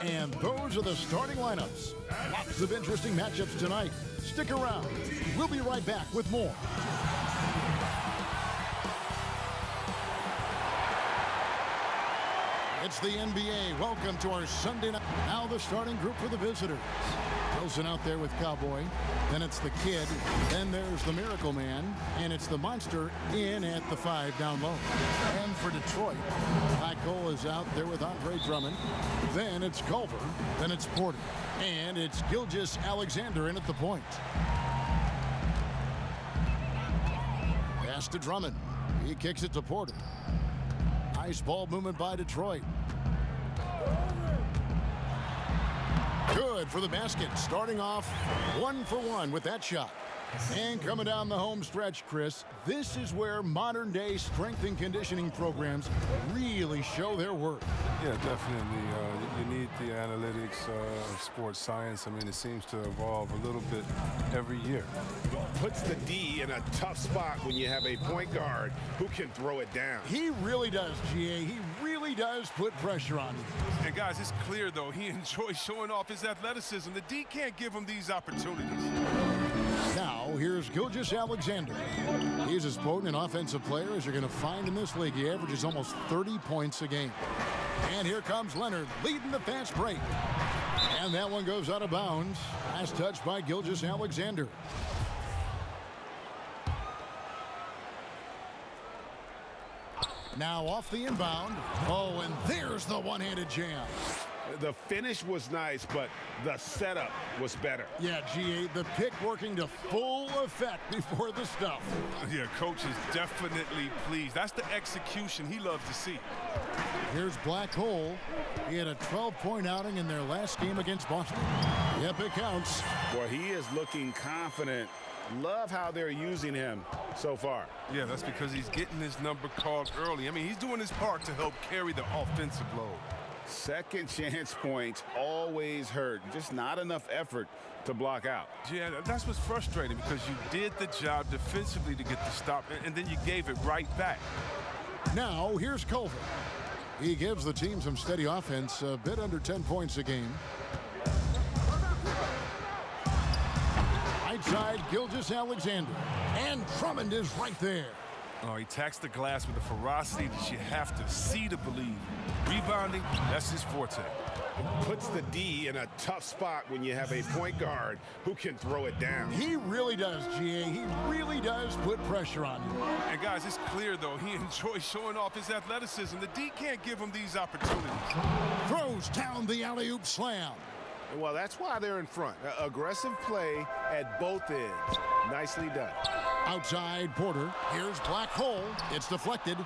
And those are the starting lineups. Lots of interesting matchups tonight. Stick around. We'll be right back with more. It's the NBA. Welcome to our Sunday night. Now the starting group for the visitors. Wilson out there with Cowboy. Then it's the Kid. Then there's the Miracle Man. And it's the Monster in at the 5 down low. And for Detroit, Black Cole is out there with Andre Drummond. Then it's Culver. Then it's Porter. And it's Gilgeous-Alexander in at the point. Pass to Drummond. He kicks it to Porter. Nice ball movement by Detroit. Good for the basket. Starting off 1 for 1 with that shot. And coming down the home stretch, Chris, this is where modern-day strength and conditioning programs really show their worth. Yeah, definitely. You need the analytics of sports science. I mean, it seems to evolve a little bit every year. Puts the D in a tough spot when you have a point guard who can throw it down. He really does, GA. He really does put pressure on him. And guys, it's clear, though, he enjoys showing off his athleticism. The D can't give him these opportunities. Now, here's Gilgeous-Alexander. He's as potent an offensive player as you're going to find in this league. He averages almost 30 points a game. And here comes Leonard leading the fast break. And that one goes out of bounds. Last touch by Gilgeous-Alexander. Now off the inbound. Oh, and there's the one-handed jam. The finish was nice, but the setup was better. Yeah, GA, the pick working to full effect before the stuff. Yeah, coach is definitely pleased. That's the execution he loves to see. Here's Black Hole. He had a 12-point outing in their last game against Boston. Yep, it counts. Well, he is looking confident. Love how they're using him so far. Yeah, that's because he's getting his number called early. I mean, he's doing his part to help carry the offensive load. Second chance points always hurt. Just not enough effort to block out. Yeah, that's what's frustrating because you did the job defensively to get the stop, and then you gave it right back. Now, here's Culver. He gives the team some steady offense, a bit under 10 points a game. Right side, Gilgeous-Alexander. And Drummond is right there. Oh, he attacks the glass with a ferocity that you have to see to believe. Rebounding, that's his forte. Puts the D in a tough spot when you have a point guard who can throw it down. He really does, GA. He really does put pressure on him. And guys, it's clear, though, he enjoys showing off his athleticism. The D can't give him these opportunities. Throws down the alley-oop slam. Well, that's why they're in front. Aggressive play at both ends. Nicely done. Outside Porter. Here's Black Hole. It's deflected.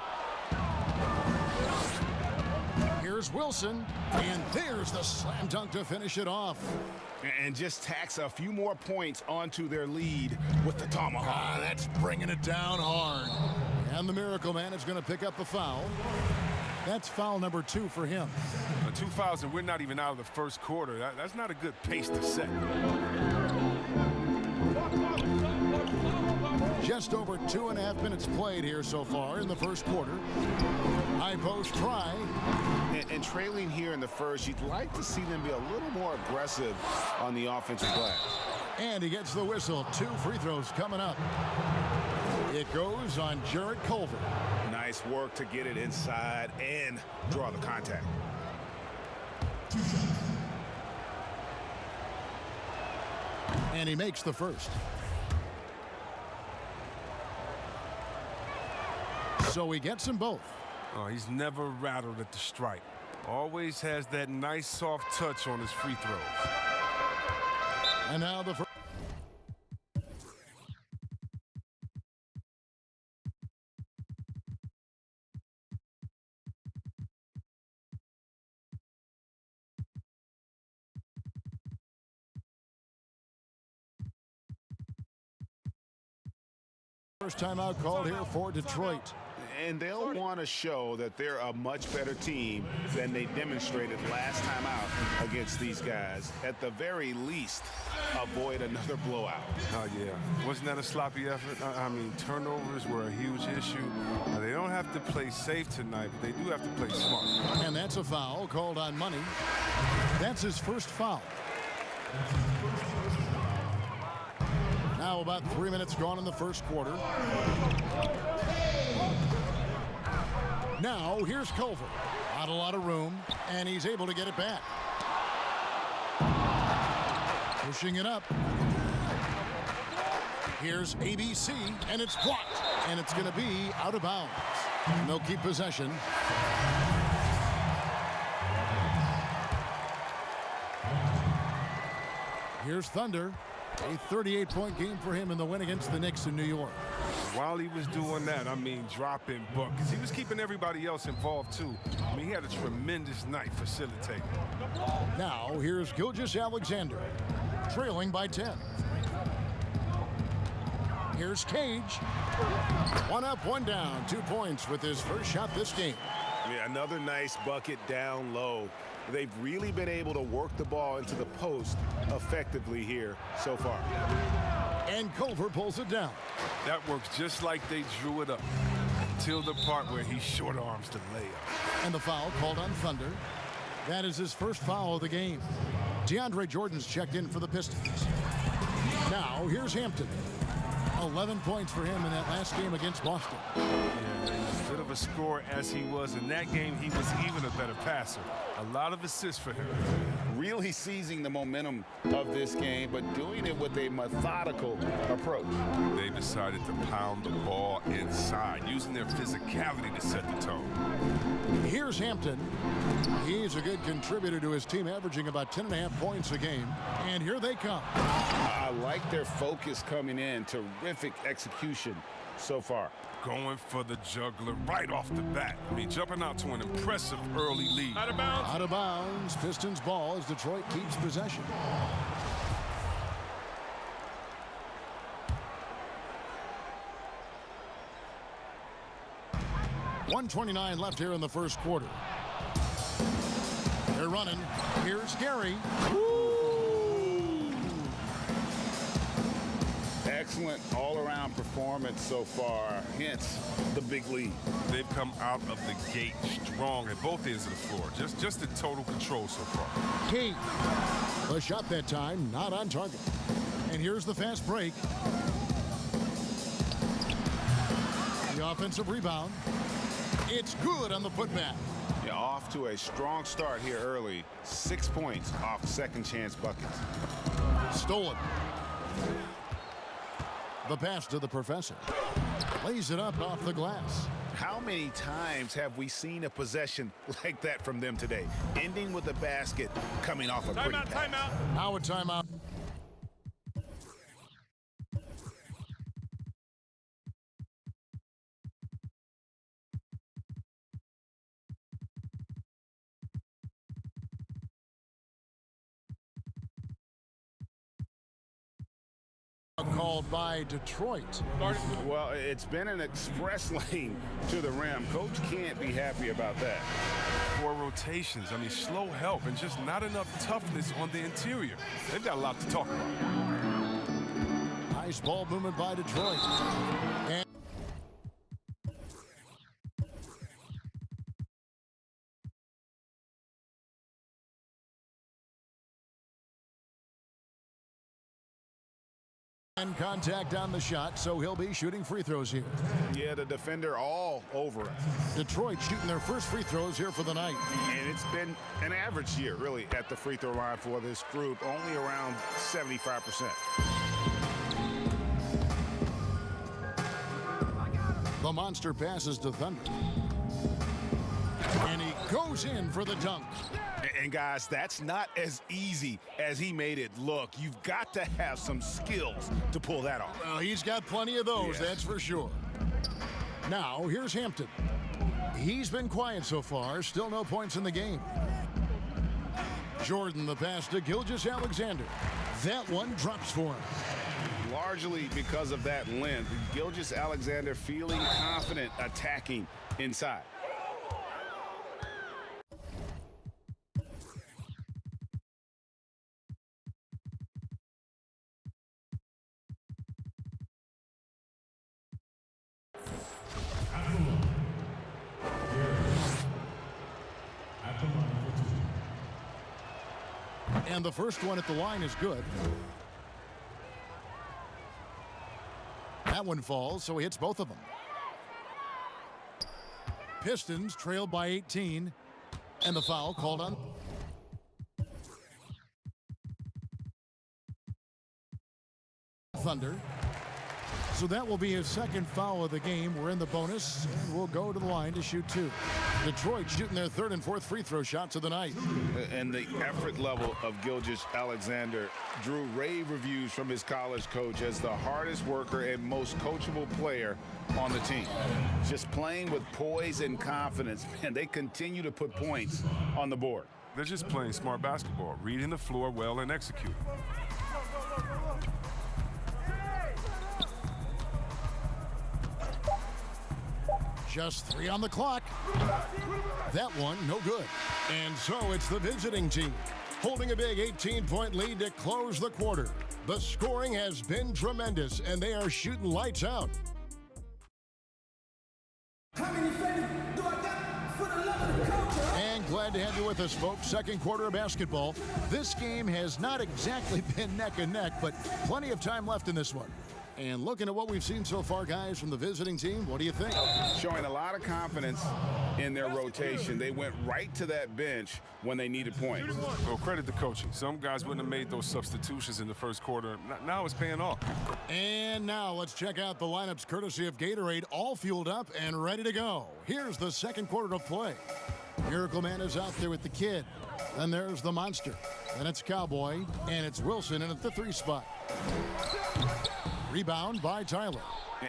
Here's Wilson. And there's the slam dunk to finish it off. And just tacks a few more points onto their lead with the tomahawk. That's bringing it down hard. And the Miracle Man is going to pick up the foul. That's foul number 2 for him. 2 fouls, and we're not even out of the first quarter. That's not a good pace to set. Just over 2.5 minutes played here so far in the first quarter. High post try. And trailing here in the first, you'd like to see them be a little more aggressive on the offensive glass. And he gets the whistle. 2 free throws coming up. It goes on Jarrett Culver. Nice work to get it inside and draw the contact. And he makes the first. So he gets them both. Oh, he's never rattled at the stripe. Always has that nice soft touch on his free throws. And now the first. First timeout called here for Detroit. And they'll want to show that they're a much better team than they demonstrated last time out against these guys. At the very least, avoid another blowout. Oh, yeah. Wasn't that a sloppy effort? I mean, turnovers were a huge issue. Now, they don't have to play safe tonight, but they do have to play smart. And that's a foul called on Money. That's his first foul. Now about 3 minutes gone in the first quarter. Now here's Culver. Not a lot of room, and he's able to get it back. Pushing it up. Here's ABC, and it's blocked. And it's going to be out of bounds. And they'll keep possession. Here's Thunder. A 38-point game for him in the win against the Knicks in New York. While he was doing that, I mean, dropping buckets. He was keeping everybody else involved, too. I mean, he had a tremendous night facilitating. Now, here's Gilgeous-Alexander, trailing by 10. Here's Cage. One up, one down. 2 points with his first shot this game. Yeah, another nice bucket down low. They've really been able to work the ball into the post effectively here so far. And Culver pulls it down. That works just like they drew it up until the part where he short arms the layup. And the foul called on Thunder. That is his first foul of the game. DeAndre Jordan's checked in for the Pistons. Now, here's Hampton. 11 points for him in that last game against Boston. Yeah, as good of a scorer as he was in that game, he was even a better passer. A lot of assists for him. Really seizing the momentum of this game, but doing it with a methodical approach. They decided to pound the ball inside, using their physicality to set the tone. Here's Hampton. He's a good contributor to his team, averaging about 10.5 points a game. And here they come. I like their focus coming in. Terrific execution so far. Going for the juggler right off the bat. I mean, jumping out to an impressive early lead. Out of bounds. Out of bounds. Pistons ball as Detroit keeps possession. .129 left here in the first quarter. They're running. Here's Gary. Excellent all-around performance so far, hence the big lead. They've come out of the gate strong at both ends of the floor. Just in total control so far. Key. The shot that time, not on target. And here's the fast break. The offensive rebound. It's good on the putback. Yeah, off to a strong start here early. 6 points off second chance buckets. Stolen. The pass to the professor. Lays it up off the glass. How many times have we seen a possession like that from them today? Ending with a basket, coming off a pretty pass. Timeout. Now a timeout. Called by Detroit. Well, it's been an express lane to the rim. Coach can't be happy about that. 4 rotations. I mean, slow help and just not enough toughness on the interior. They've got a lot to talk about. Nice ball movement by Detroit. And contact on the shot, so he'll be shooting free throws here. Yeah, the defender all over it. Detroit shooting their first free throws here for the night. And it's been an average year, really, at the free throw line for this group, only around 75%. The monster passes to Thunder. And he goes in for the dunk. And guys, that's not as easy as he made it look. You've got to have some skills to pull that off. Well, he's got plenty of those, that's for sure. Now, here's Hampton. He's been quiet so far, still no points in the game. Jordan, the pass to Gilgeous-Alexander. That one drops for him. largely because of that length. Gilgeous-Alexander feeling confident attacking inside. And the first one at the line is good. That one falls, so he hits both of them. Pistons trail by 18, and the foul called on Thunder. So that will be his second foul of the game. We're in the bonus, and we'll go to the line to shoot two. Detroit shooting their third and fourth free throw shots of the night. And the effort level of Gilgeous-Alexander drew rave reviews from his college coach as the hardest worker and most coachable player on the team. Just playing with poise and confidence, and they continue to put points on the board. They're just playing smart basketball, reading the floor well and executing. Just 3 on the clock. That one, no good. And so it's the visiting team, holding a big 18-point lead to close the quarter. The scoring has been tremendous, and they are shooting lights out. How many favors do I got for the love of the culture? And glad to have you with us, folks. Second quarter of basketball. This game has not exactly been neck and neck, but plenty of time left in this one. And looking at what we've seen so far, guys, from the visiting team, what do you think? Showing a lot of confidence in their rotation. They went right to that bench when they needed points. Well, credit the coaching. Some guys wouldn't have made those substitutions in the first quarter. Now it's paying off. And now let's check out the lineups courtesy of Gatorade, all fueled up and ready to go. Here's the second quarter of play. Miracle Man is out there with the kid. Then there's the monster. Then it's Cowboy, and it's Wilson in at the 3 spot. Rebound by Tyler.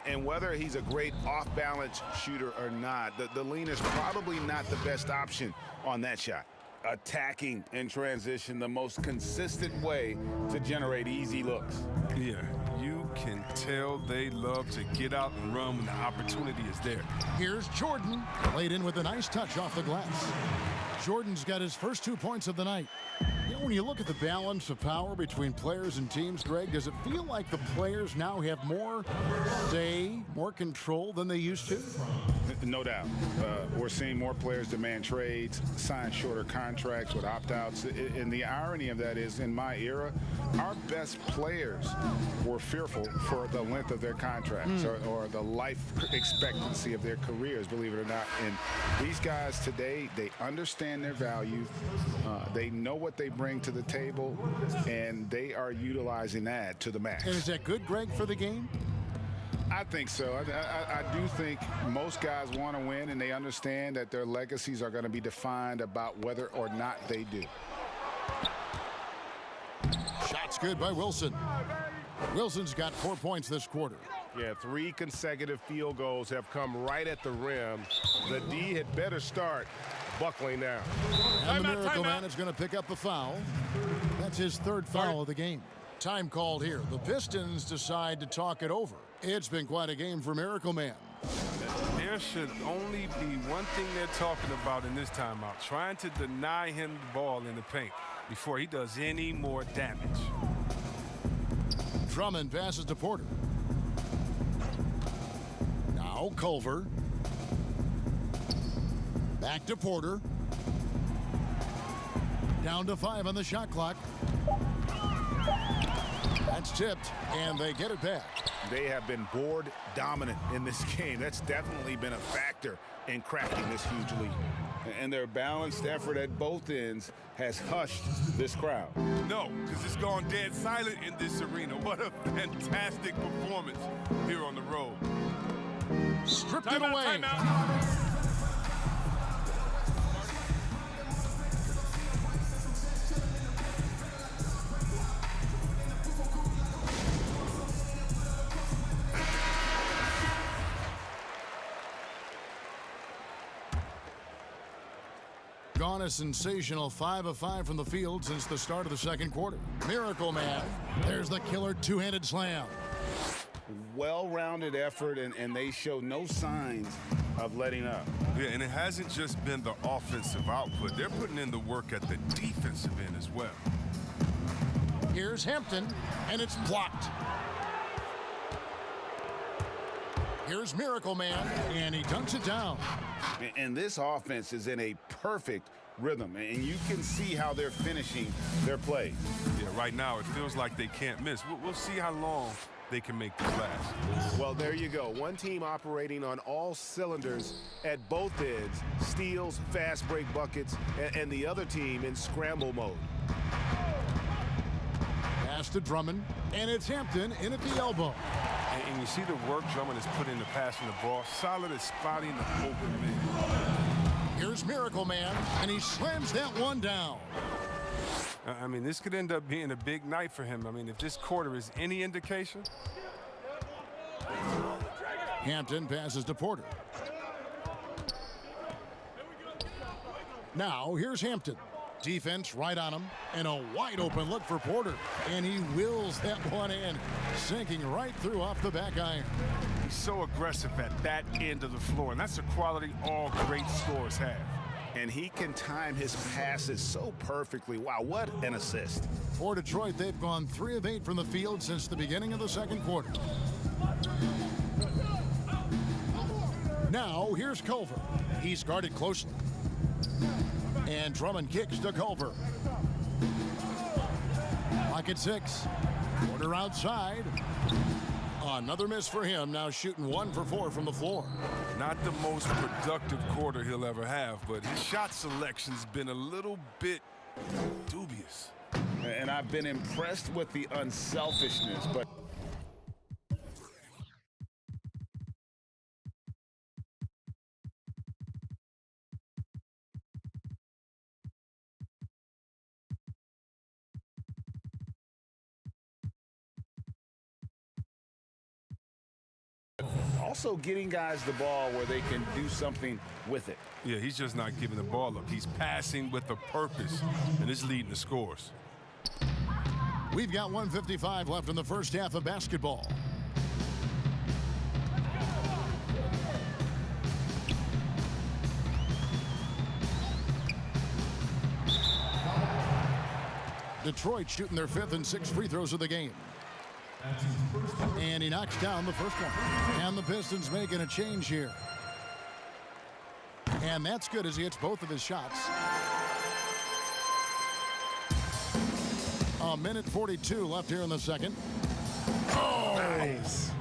And whether he's a great off-balance shooter or not, the lean is probably not the best option on that shot. Attacking in transition, the most consistent way to generate easy looks. Yeah, you can tell they love to get out and run when the opportunity is there. Here's Jordan, laid in with a nice touch off the glass. Jordan's got his first 2 points of the night. You know, when you look at the balance of power between players and teams, Greg, does it feel like the players now have more say, more control than they used to? No doubt. We're seeing more players demand trades, sign shorter contracts with opt-outs. And the irony of that is, in my era, our best players were fearful for the length of their contracts or the life expectancy of their careers, believe it or not. And these guys today, they understand their value. They know what they bring to the table, and they are utilizing that to the max. And is that good, Greg, for the game? I think so. I do think most guys want to win, and they understand that their legacies are going to be defined about whether or not they do. Shot's good by Wilson. Wilson's got 4 points this quarter. Yeah, 3 consecutive field goals have come right at the rim. The D had better start buckling down. And the Miracle Man is going to pick up the foul. That's his third foul of the game. Time called here. The Pistons decide to talk it over. It's been quite a game for Miracle Man. There should only be one thing they're talking about in this timeout, trying to deny him the ball in the paint before he does any more damage. Drummond passes to Porter. Now Culver. Back to Porter. Down to 5 on the shot clock. That's tipped, and they get it back. They have been board dominant in this game. That's definitely been a factor in cracking this huge lead. And their balanced effort at both ends has hushed this crowd. No, because it's gone dead silent in this arena. What a fantastic performance here on the road. Stripped it away. Timeout. Gone a sensational 5 of 5 from the field since the start of the second quarter. Miracle Man. There's the killer two-handed slam. well-rounded effort, and they show no signs of letting up. Yeah, and it hasn't just been the offensive output. They're putting in the work at the defensive end as well. Here's Hampton, and it's blocked. Here's Miracle Man, and he dunks it down. And this offense is in a perfect rhythm, and you can see how they're finishing their play. Yeah, right now it feels like they can't miss. We'll see how long they can make this last. Well, there you go. One team operating on all cylinders at both ends, steals, fast break buckets, and the other team in scramble mode. Pass to Drummond, and it's Hampton in at the elbow. And you see the work Drummond has put into passing the ball. Solid at spotting the open man. Here's Miracle Man, and he slams that one down. I mean, this could end up being a big night for him. I mean, if this quarter is any indication. Hampton passes to Porter. Now, here's Hampton. Defense right on him, and a wide open look for Porter. And he wills that one in, sinking right through off the back iron. He's so aggressive at that end of the floor, and that's a quality all great scorers have. And he can time his passes so perfectly. Wow, what an assist. For Detroit, they've gone 3 of 8 from the field since the beginning of the second quarter. Now, here's Culver. He's guarded closely. And Drummond kicks to Culver. Lock at 6. Porter outside. Another miss for him. Now shooting 1 for 4 from the floor. Not the most productive quarter he'll ever have, but his shot selection's been a little bit dubious. And I've been impressed with the unselfishness, but also getting guys the ball where they can do something with it. Yeah, he's just not giving the ball up. He's passing with a purpose, and it's leading the scores. We've got 1:55 left in the first half of basketball. Detroit shooting their 5th and 6th free throws of the game. And he knocks down the first one. And the Pistons making a change here. And that's good as he hits both of his shots. A minute 42 left here in the second. Oh, nice.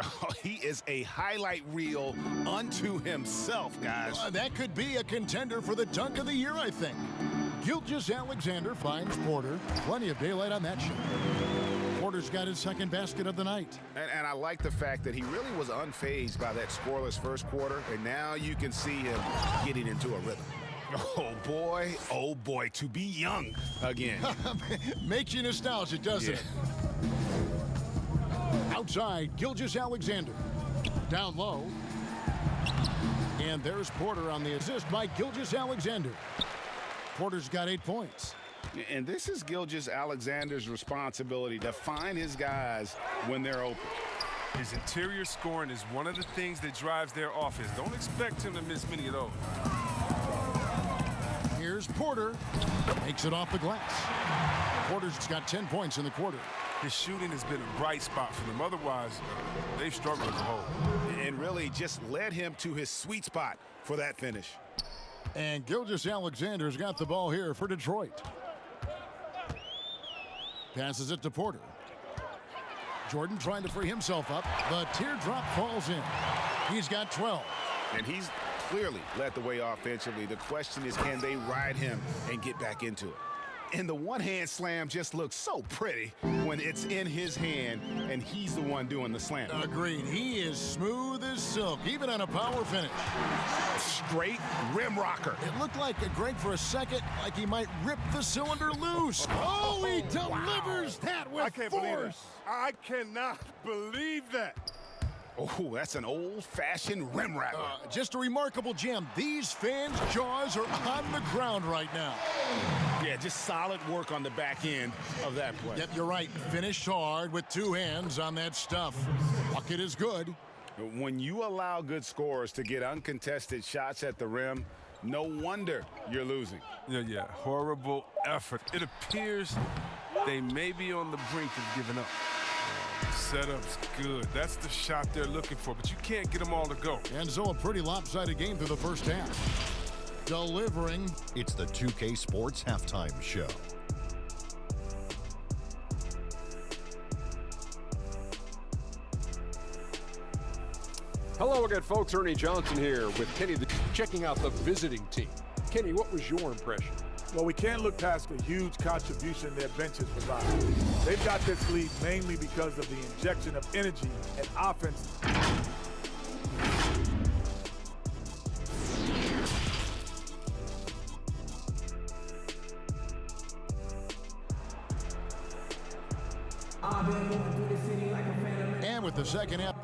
Oh, he is a highlight reel unto himself, guys. That could be a contender for the dunk of the year, I think. Gilgeous-Alexander finds Porter. Plenty of daylight on that shot. Porter's got his second basket of the night. And I like the fact that he really was unfazed by that scoreless first quarter, and now you can see him getting into a rhythm. Oh boy, to be young again. Makes you nostalgic, doesn't it? Outside, Gilgeous-Alexander. Down low. And there's Porter on the assist by Gilgeous-Alexander. Porter's got 8 points. And this is Gilgeous-Alexander's responsibility to find his guys when they're open. His interior scoring is one of the things that drives their offense. Don't expect him to miss many of those. Here's Porter. Makes it off the glass. Porter's got 10 points in the quarter. His shooting has been a bright spot for them. Otherwise, they've struggled as a whole. And really just led him to his sweet spot for that finish. And Gilgeous-Alexander's got the ball here for Detroit. Passes it to Porter. Jordan trying to free himself up. The teardrop falls in. He's got 12. And he's clearly led the way offensively. The question is, can they ride him and get back into it? And the one-hand slam just looks so pretty when it's in his hand and he's the one doing the slam. Agreed. He is smooth as silk, even on a power finish. Straight rim rocker. It looked like Greg for a second, like he might rip the cylinder loose. Oh, he delivers that with I can't force. believe it. I cannot believe that. Oh, that's an old-fashioned rim rattler. Just a remarkable jam. These fans' jaws are on the ground right now. Yeah, just solid work on the back end of that play. Yep, you're right. Finished hard with two hands on that stuff. Bucket is good. When you allow good scorers to get uncontested shots at the rim, no wonder you're losing. Yeah, horrible effort. It appears they may be on the brink of giving up. Setup's good. That's the shot they're looking for, but you can't get them all to go. And so a pretty lopsided game through the first half. Delivering. It's the 2K Sports Halftime Show. Hello again, folks. Ernie Johnson here with Kenny, checking out the visiting team. Kenny, what was your impression? Well, we can't look past the huge contribution their benches provide. They've got this lead mainly because of the injection of energy and offense. And with the second half.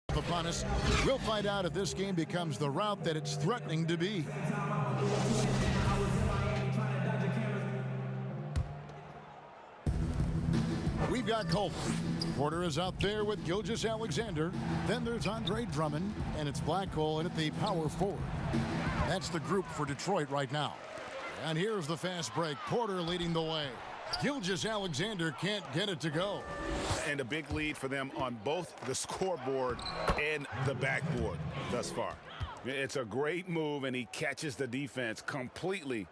Upon us, we'll find out if this game becomes the route that it's threatening to be. We've got Colton. Porter is out there with Gilgeous-Alexander. Then there's Andre Drummond, and it's Blackwell in at the power forward. That's the group for Detroit right now. And here's the fast break. Porter leading the way. Gilgeous-Alexander can't get it to go. And a big lead for them on both the scoreboard and the backboard thus far. It's a great move, and he catches the defense completely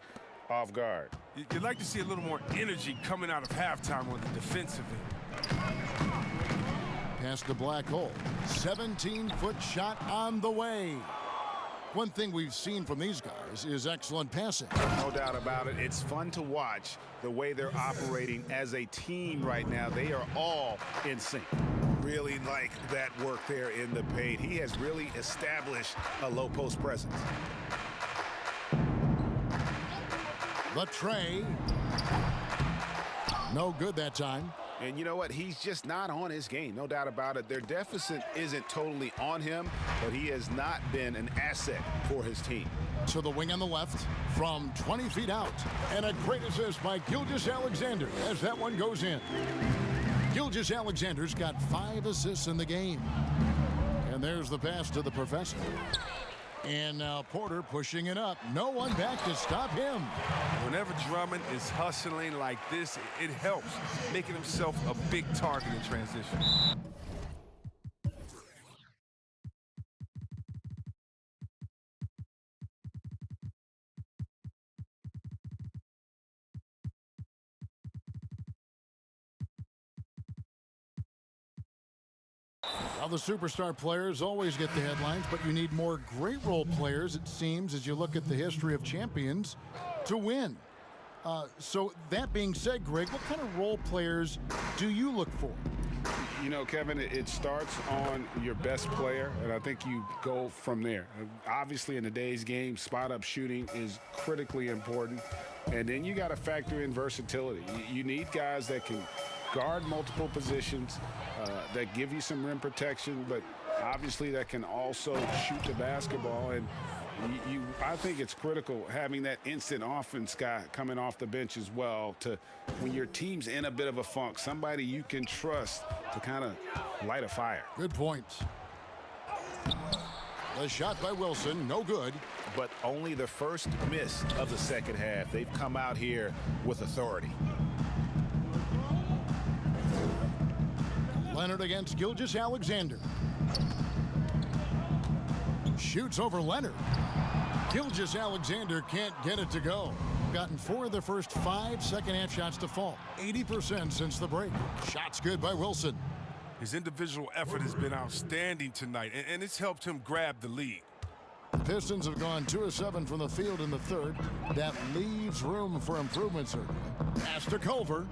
off guard. You'd like to see a little more energy coming out of halftime on the defensive end. Pass to Blackwell. 17-foot shot on the way. One thing we've seen from these guys is excellent passing. No doubt about it. It's fun to watch the way they're operating as a team right now. They are all in sync. Really like that work there in the paint. He has really established a low post presence. The tray. No good that time. And you know what? He's just not on his game. No doubt about it. Their deficit isn't totally on him, but he has not been an asset for his team. To the wing on the left from 20 feet out. And a great assist by Gilgeous-Alexander as that one goes in. Gilgeous-Alexander's got 5 assists in the game. And there's the pass to the professor. And now Porter pushing it up. No one back to stop him. Whenever Drummond is hustling like this, it helps, making himself a big target in transition. Now the superstar players always get the headlines, but you need more great role players, it seems, as you look at the history of champions, to win. So that being said, Greg, what kind of role players do you look for? You know, Kevin, it starts on your best player, and I think you go from there. Obviously, in today's game, spot-up shooting is critically important, and then you got to factor in versatility. You need guys that can guard multiple positions, that give you some rim protection, but obviously that can also shoot the basketball. And I think it's critical having that instant offense guy coming off the bench as well, to when your team's in a bit of a funk, somebody you can trust to kind of light a fire. Good point. The shot by Wilson, no good. But only the first miss of the second half. They've come out here with authority. Leonard against Gilgeous-Alexander. Shoots over Leonard. Gilgeous-Alexander can't get it to go. Gotten 4 of the first 5 second-half shots to fall. 80% since the break. Shots good by Wilson. His individual effort has been outstanding tonight, and it's helped him grab the lead. The Pistons have gone 2 of 7 from the field in the third. That leaves room for improvement, certainly. Pass to Culver.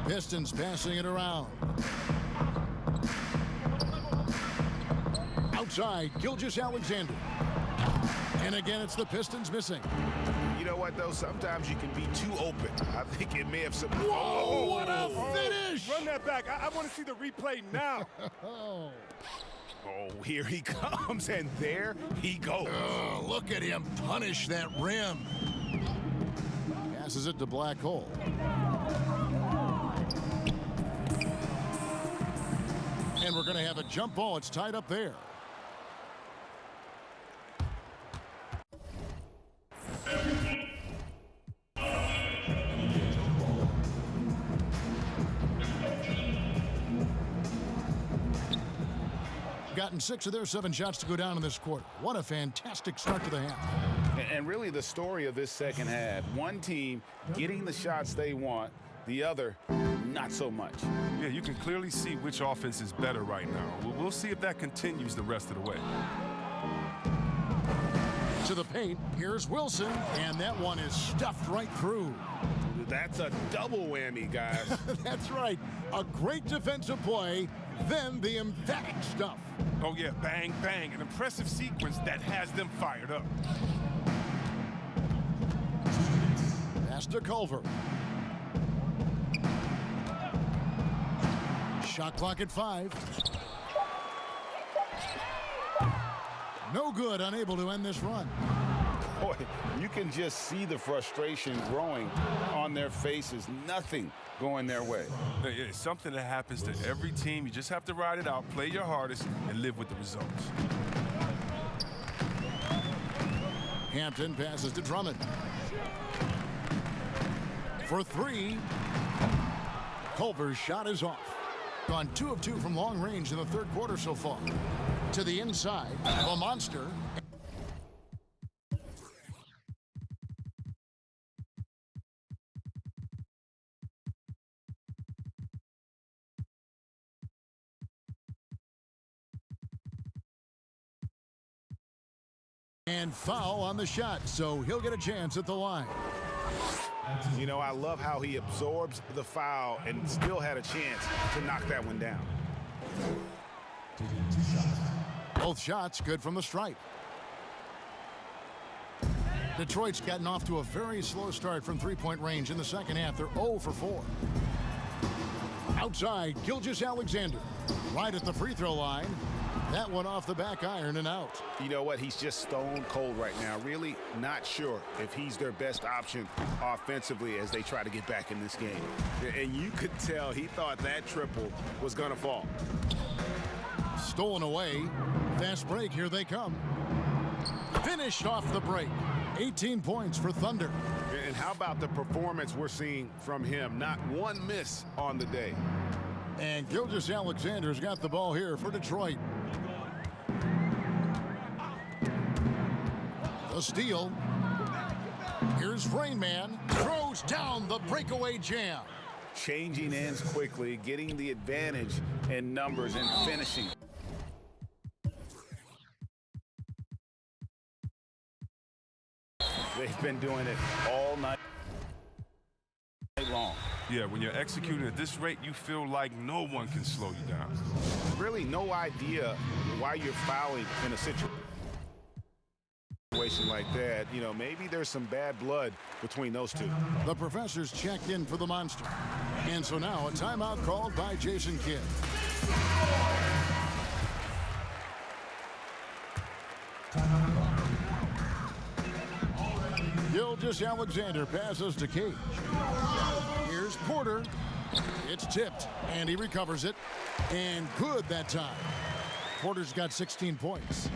Pistons passing it around. Outside, Gilgeous-Alexander. And again, it's the Pistons missing. You know what, though? Sometimes you can be too open. I think it may have some. Whoa, what a finish! Run that back. I want to see the replay now. Oh, here he comes, and there he goes. Oh, look at him punish that rim. Passes it to Black Hole. And we're going to have a jump ball. It's tied up there. Gotten 6 of their 7 shots to go down in this quarter. What a fantastic start to the half. And really the story of this second half, one team getting the shots they want, the other not so much. Yeah, you can clearly see which offense is better right now. We'll see if that continues the rest of the way. To the paint, here's Wilson, and that one is stuffed right through. That's a double whammy, guys. That's right. A great defensive play, then the emphatic stuff. Oh, yeah, bang, bang. An impressive sequence that has them fired up. Pass to Culver. Shot clock at 5. No good, unable to end this run. Boy, you can just see the frustration growing on their faces. Nothing going their way. It's something that happens to every team. You just have to ride it out, play your hardest, and live with the results. Hampton passes to Drummond. For 3. Culver's shot is off. Gone 2 of 2 from long range in the third quarter so far. To the inside, the monster. And foul on the shot, so he'll get a chance at the line. You know, I love how he absorbs the foul and still had a chance to knock that one down. Both shots good from the stripe. Detroit's gotten off to a very slow start from three-point range in the second half. They're 0 for 4. Outside, Gilgeous-Alexander. Right at the free throw line. That one off the back iron and out. You know what? He's just stone cold right now. Really not sure if he's their best option offensively as they try to get back in this game. And you could tell he thought that triple was going to fall. Stolen away. Fast break. Here they come. Finished off the break. 18 points for Thunder. And how about the performance we're seeing from him? Not one miss on the day. And Gilgeous-Alexander's got the ball here for Detroit. The steal. Here's Rain Man. Throws down the breakaway jam. Changing ends quickly, getting the advantage in numbers and finishing. They've been doing it all night long. Yeah, when you're executing at this rate, you feel like no one can slow you down. Really no idea why you're fouling in a situation like that. You know, maybe there's some bad blood between those two. The professor's checked in for the monster. And so now a timeout called by Jason Kidd. Gilgeous-Alexander passes to Cage. Here's Porter. It's tipped, and he recovers it. And good that time. Porter's got 16 points.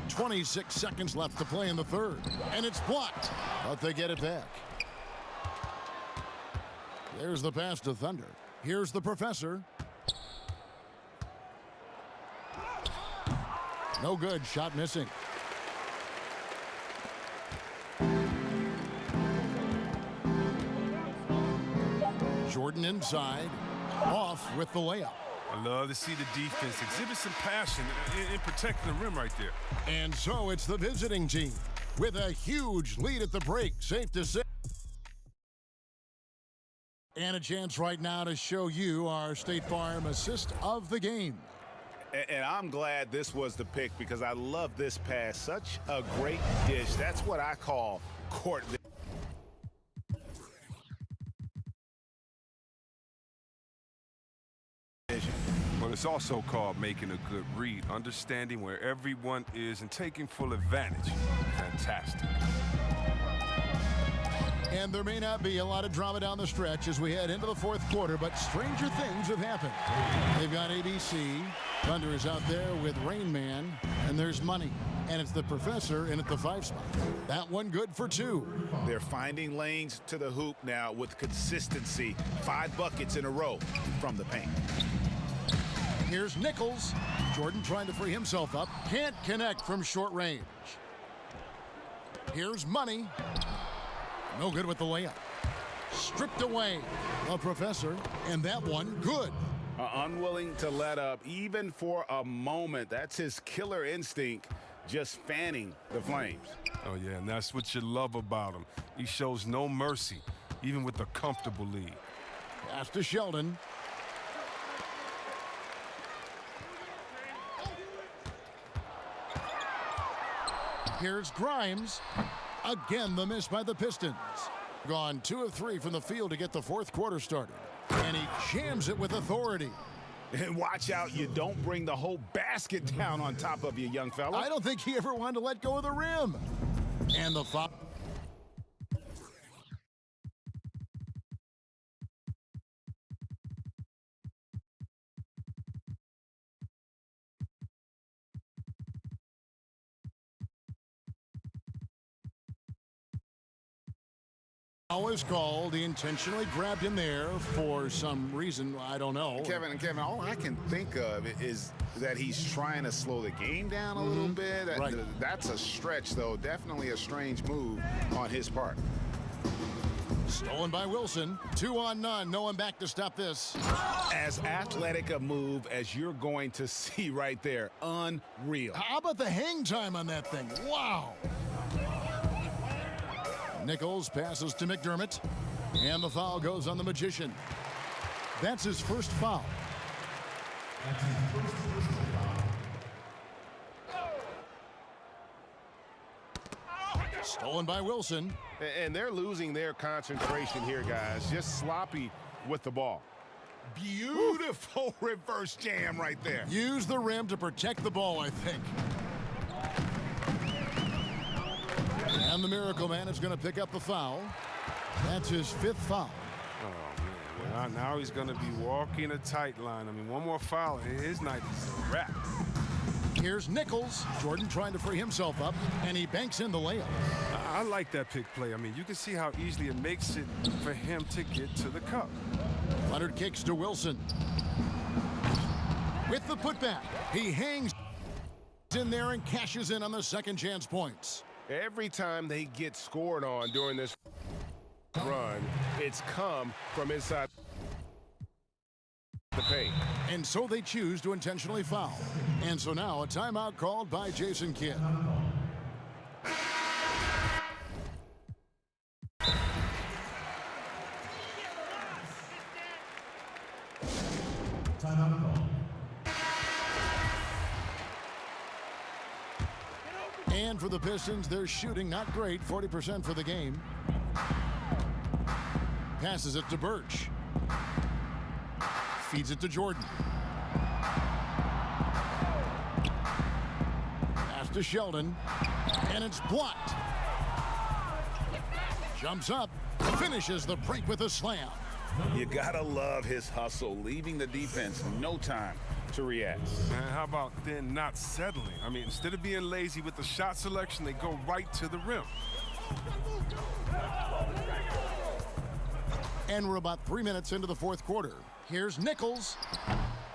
26 seconds left to play in the third. And it's blocked, but they get it back. There's the pass to Thunder. Here's the professor. No good, shot missing. Jordan inside, off with the layup. I love to see the defense exhibit some passion in protecting the rim right there. And so it's the visiting team with a huge lead at the break, safe to say. And a chance right now to show you our State Farm assist of the game. And I'm glad this was the pick because I love this pass. Such a great dish. That's what I call court. Well, it's also called making a good read, understanding where everyone is and taking full advantage. Fantastic. And there may not be a lot of drama down the stretch as we head into the fourth quarter, but stranger things have happened. They've got ABC. Thunder is out there with Rain Man, and there's Money. And it's the Professor in at the 5 spot. That one good for 2. They're finding lanes to the hoop now with consistency. 5 buckets in a row from the paint. Here's Nichols. Jordan trying to free himself up. Can't connect from short range. Here's Money. No good with the layup. Stripped away. The Professor, and that one good. Unwilling to let up even for a moment. That's his killer instinct, just fanning the flames. Oh, yeah, and that's what you love about him. He shows no mercy, even with a comfortable lead. Pass to Sheldon. Here's Grimes. Again, the miss by the Pistons. Gone 2 of 3 from the field to get the fourth quarter started. And he jams it with authority. And watch out, you don't bring the whole basket down on top of you, young fella. I don't think he ever wanted to let go of the rim. And the foul. Was called. He intentionally grabbed him there for some reason. I don't know. Kevin, all I can think of is that he's trying to slow the game down a little bit. Right. That's a stretch, though. Definitely a strange move on his part. Stolen by Wilson. 2 on none. No one back to stop this. As athletic a move as you're going to see right there. Unreal. How about the hang time on that thing? Wow. Nichols passes to McDermott, and the foul goes on the Magician. That's his first foul. Stolen by Wilson. And they're losing their concentration here, guys. Just sloppy with the ball. Beautiful reverse jam right there. Use the rim to protect the ball, I think. And the Miracle Man is going to pick up the foul. That's his 5th foul. Oh, man. Well, now he's going to be walking a tight line. I mean, one more foul, his night is a wrap. Here's Nichols. Jordan trying to free himself up, and he banks in the layup. I like that pick play. I mean, you can see how easily it makes it for him to get to the cup. Leonard kicks to Wilson. With the putback, he hangs in there and cashes in on the second chance points. Every time they get scored on during this run, it's come from inside the paint. And so they choose to intentionally foul. And so now a timeout called by Jason Kidd. Timeout call. And for the Pistons, they're shooting not great, 40% for the game. Passes it to Birch. Feeds it to Jordan. Pass to Sheldon. And it's blocked. Jumps up. Finishes the break with a slam. You gotta love his hustle, leaving the defense no time to react. Man, how about then not settling? I mean, instead of being lazy with the shot selection, they go right to the rim. And we're about 3 minutes into the fourth quarter. Here's Nichols.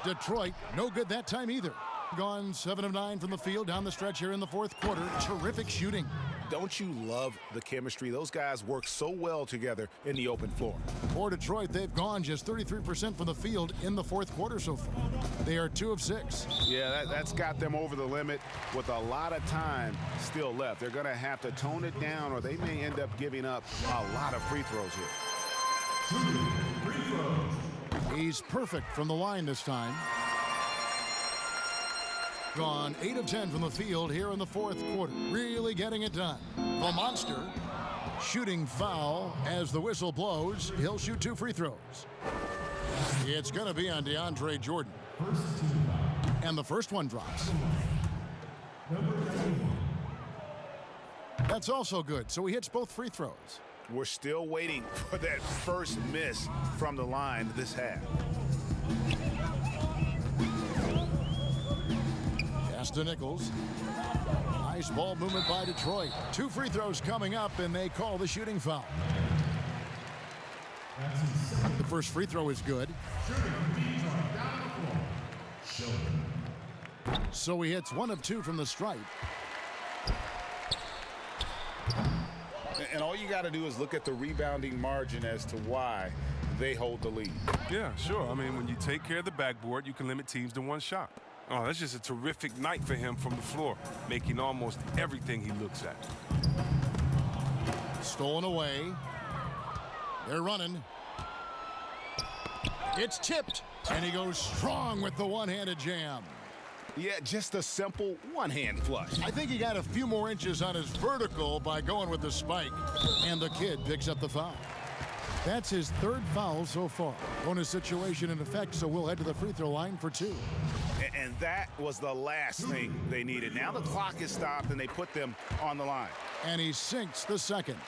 Detroit, no good that time either. Gone 7 of 9 from the field down the stretch here in the fourth quarter. Terrific shooting. Don't you love the chemistry? Those guys work so well together in the open floor. For Detroit, they've gone just 33% from the field in the fourth quarter so far. They are 2 of 6. Yeah, that's got them over the limit with a lot of time still left. They're going to have to tone it down, or they may end up giving up a lot of free throws here. He's perfect from the line this time. Gone 8 of 10 from the field here in the fourth quarter. Really getting it done. The monster Shooting foul as the whistle blows. He'll shoot 2 free throws. It's going to be on DeAndre Jordan. And the first one drops. That's also good, so he hits both free throws. We're still waiting for that first miss from the line this half. Pass to Nichols. Nice ball movement by Detroit. 2 free throws coming up, and they call the shooting foul. The first free throw is good. So he hits 1 of 2 from the stripe. And all you got to do is look at the rebounding margin as to why they hold the lead. Yeah, sure. I mean, when you take care of the backboard, you can limit teams to 1 shot. Oh, that's just a terrific night for him from the floor, making almost everything he looks at. Stolen away. They're running. It's tipped, and he goes strong with the one-handed jam. Yeah, just a simple one-hand flush. I think he got a few more inches on his vertical by going with the spike, and the kid picks up the foul. That's his 3rd foul so far. Bonus situation in effect, so we'll head to the free throw line for 2. And that was the last thing they needed. Now the clock is stopped, and they put them on the line. And he sinks the second.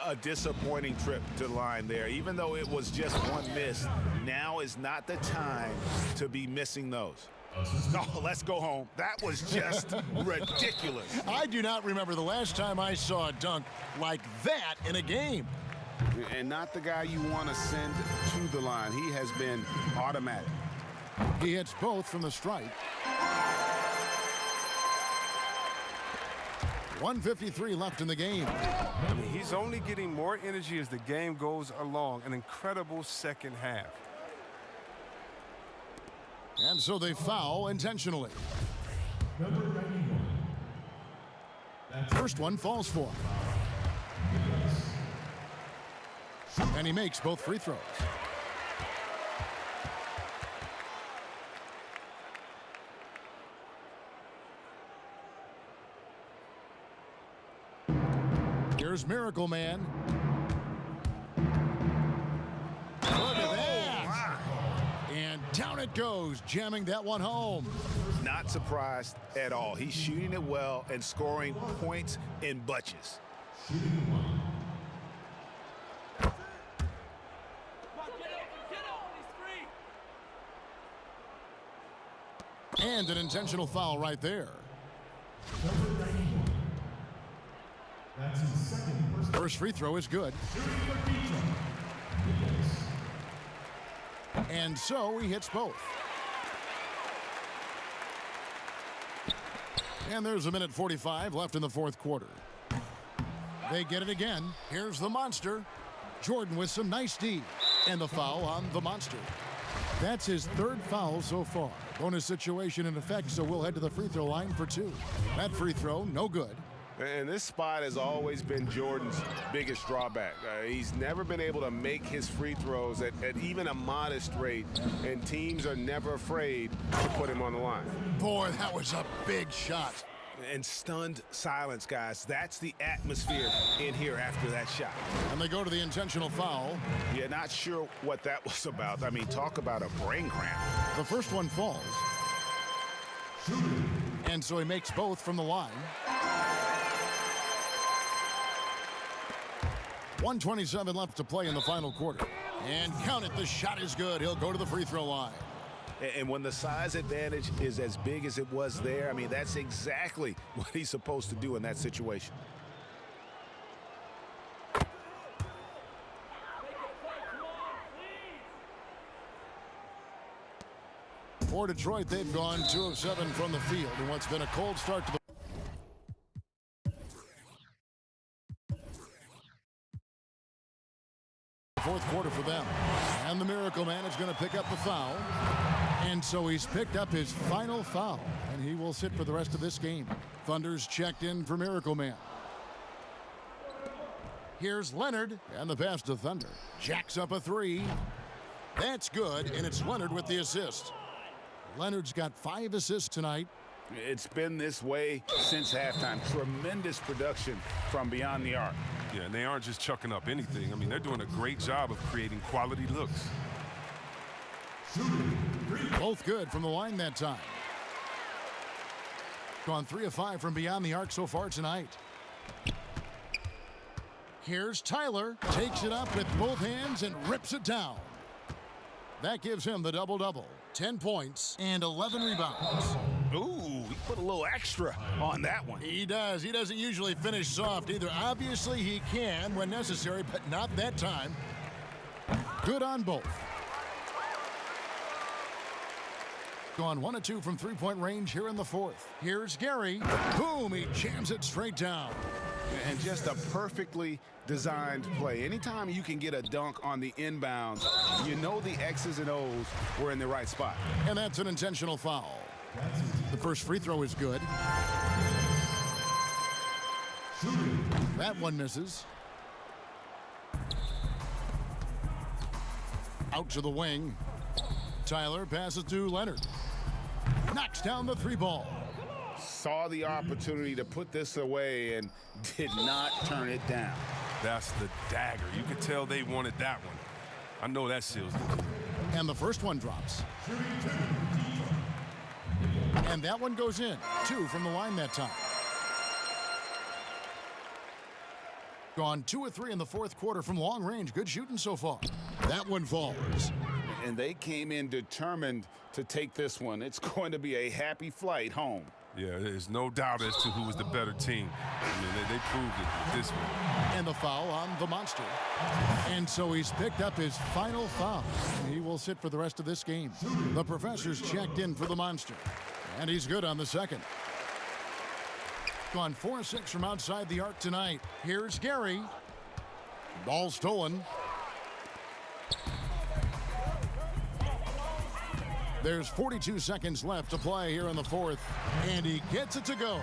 A disappointing trip to the line there. Even though it was just 1 miss, now is not the time to be missing those. No, let's go home. That was just ridiculous. I do not remember the last time I saw a dunk like that in a game. And not the guy you want to send to the line. He has been automatic. He hits both from the stripe. 1:53 left in the game. I mean, he's only getting more energy as the game goes along. An incredible second half. And so they foul intentionally. First one falls for him. And he makes both free throws. Here's Miracle Man. Look at that. And down it goes, jamming that one home. Not surprised at all. He's shooting it well and scoring points in bunches. And an intentional foul right there. First free throw is good. And so he hits both. And there's 1:45 left in the 4th quarter. They get it again. Here's the monster. Jordan with some nice D. And the foul on the monster. That's his 3rd foul so far. Bonus situation in effect, so we'll head to the free throw line for 2. That free throw, no good. And this spot has always been Jordan's biggest drawback. He's never been able to make his free throws at even a modest rate, and teams are never afraid to put him on the line. Boy, that was a big shot. And stunned silence, guys. That's the atmosphere in here after that shot. And they go to the intentional foul. Yeah, not sure what that was about. I mean, talk about a brain cramp. The first one falls. And so he makes both from the line. 1:27 left to play in the final quarter. And count it, the shot is good. He'll go to the free throw line. And when the size advantage is as big as it was there, I mean, that's exactly what he's supposed to do in that situation. For Detroit, they've gone 2 of 7 from the field in what's been a cold start to the fourth quarter for them. And the Miracle Man is going to pick up the foul. And so he's picked up his final foul, and he will sit for the rest of this game. Thunder's checked in for Miracle Man. Here's Leonard, and the pass to Thunder. Jacks up a 3. That's good, and it's Leonard with the assist. Leonard's got 5 assists tonight. It's been this way since halftime. Tremendous production from beyond the arc. Yeah, and they aren't just chucking up anything. I mean, they're doing a great job of creating quality looks. Both good from the line that time. Gone 3 of 5 from beyond the arc so far tonight. Here's Tyler. Takes it up with both hands and rips it down. That gives him the double-double. 10 points and 11 rebounds. Ooh, he put a little extra on that one. He does. He doesn't usually finish soft either. Obviously, he can when necessary, but not that time. Good on both. Gone 1 of 2 from three-point range here in the fourth. Here's Gary. Boom, he jams it straight down. And just a perfectly designed play. Anytime you can get a dunk on the inbounds, you know the X's and O's were in the right spot. And that's an intentional foul. The first free throw is good. That one misses. Out to the wing. Tyler passes to Leonard. Knocks down the three ball. Saw the opportunity to put this away and did not turn it down. That's the dagger. You could tell they wanted that one. I know that seals the deal. And the first one drops. And that one goes in. 2 from the line that time. Gone 2 of 3 in the fourth quarter from long range. Good shooting so far. That one falls. And they came in determined to take this one. It's going to be a happy flight home. Yeah, there's no doubt as to who was the better team. I mean, they proved it with this one. And the foul on the monster. And so he's picked up his final foul. He will sit for the rest of this game. The professor's checked in for the monster. And he's good on the second. Gone 4 of 6 from outside the arc tonight. Here's Gary. Ball stolen. There's 42 seconds left to play here in the fourth, and he gets it to go.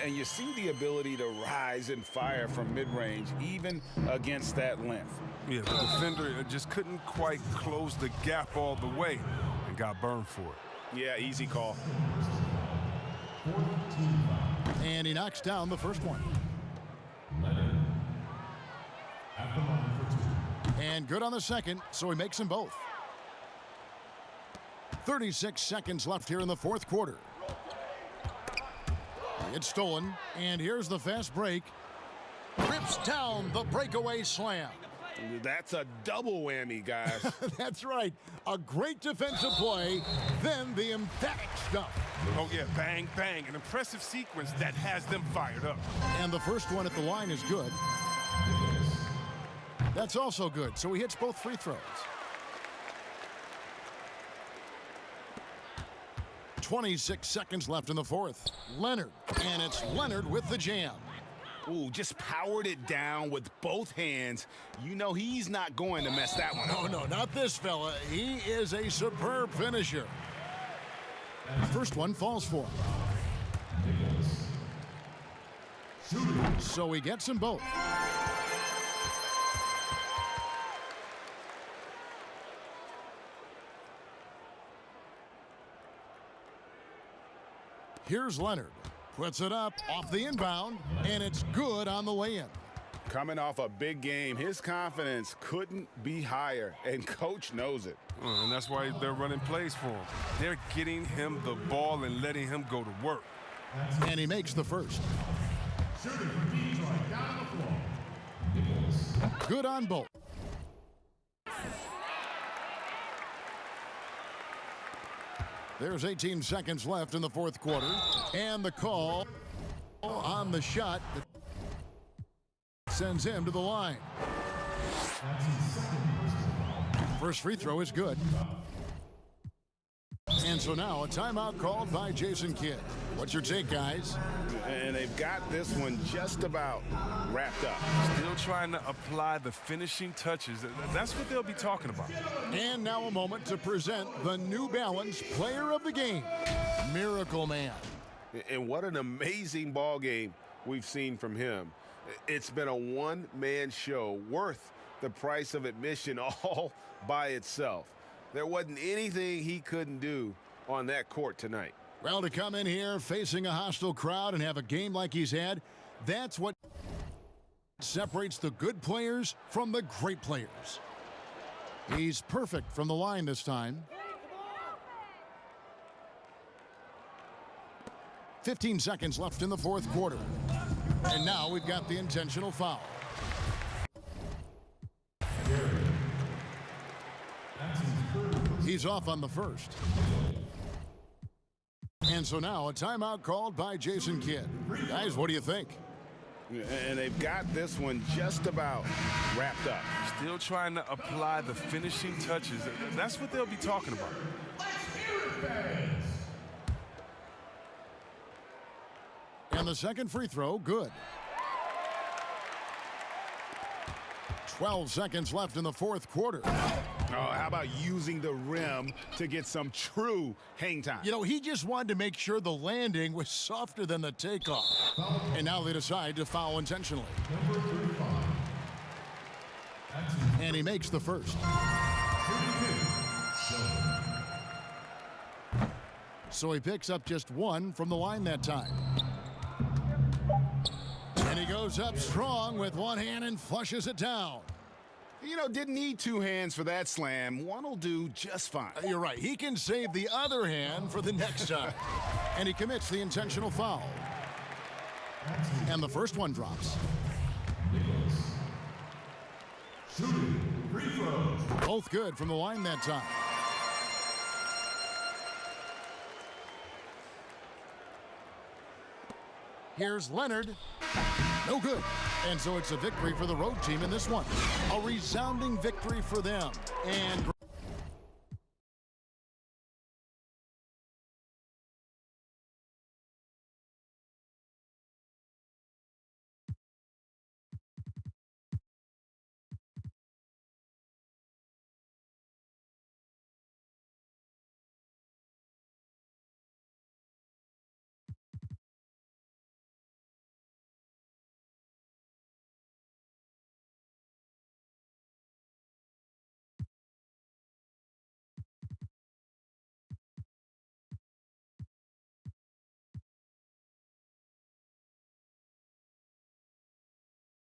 And you see the ability to rise and fire from mid-range, even against that length. Yeah, the defender just couldn't quite close the gap all the way and got burned for it. Yeah, easy call. And he knocks down the first one. And good on the second, so he makes them both. 36 seconds left here in the fourth quarter. It's stolen, and here's the fast break. Rips down the breakaway slam. That's a double whammy, guys. That's right. A great defensive play, then the emphatic stuff. Oh, yeah, bang, bang. An impressive sequence that has them fired up. And the first one at the line is good. That's also good, so he hits both free throws. 26 seconds left in the fourth. Leonard, and it's Leonard with the jam. Ooh, just powered it down with both hands. You know he's not going to mess that one up. No, not this fella. He is a superb finisher. First one falls for him. So he gets them both. Here's Leonard. Puts it up off the inbound, and it's good on the way-in. Coming off a big game, his confidence couldn't be higher, and coach knows it. And that's why they're running plays for him. They're getting him the ball and letting him go to work. And he makes the first. Good on both. There's 18 seconds left in the fourth quarter. And the call on the shot that sends him to the line. First free throw is good. And so now a timeout called by Jason Kidd. What's your take, guys? And they've got this one just about wrapped up. Still trying to apply the finishing touches. That's what they'll be talking about. And now a moment to present the New Balance Player of the Game, Miracle Man. And what an amazing ball game we've seen from him. It's been a one-man show worth the price of admission all by itself. There wasn't anything he couldn't do on that court tonight. Well, to come in here facing a hostile crowd and have a game like he's had, that's what separates the good players from the great players. He's perfect from the line this time. 15 seconds left in the fourth quarter. And now we've got the intentional foul. He's off on the first. And so now a timeout called by Jason Kidd. Guys, what do you think? And they've got this one just about wrapped up. Still trying to apply the finishing touches. That's what they'll be talking about. And the second free throw, good. 12 seconds left in the fourth quarter. Oh, how about using the rim to get some true hang time? You know, he just wanted to make sure the landing was softer than the takeoff. And now they decide to foul intentionally. And he makes the first. So he picks up just one from the line that time. And he goes up strong with one hand and flushes it down. You know, didn't need two hands for that slam. One will do just fine. You're right. He can save the other hand for the next time. And he commits the intentional foul. And the first one drops. Both good from the line that time. Here's Leonard. No good. And so it's a victory for the road team in this one. A resounding victory for them. And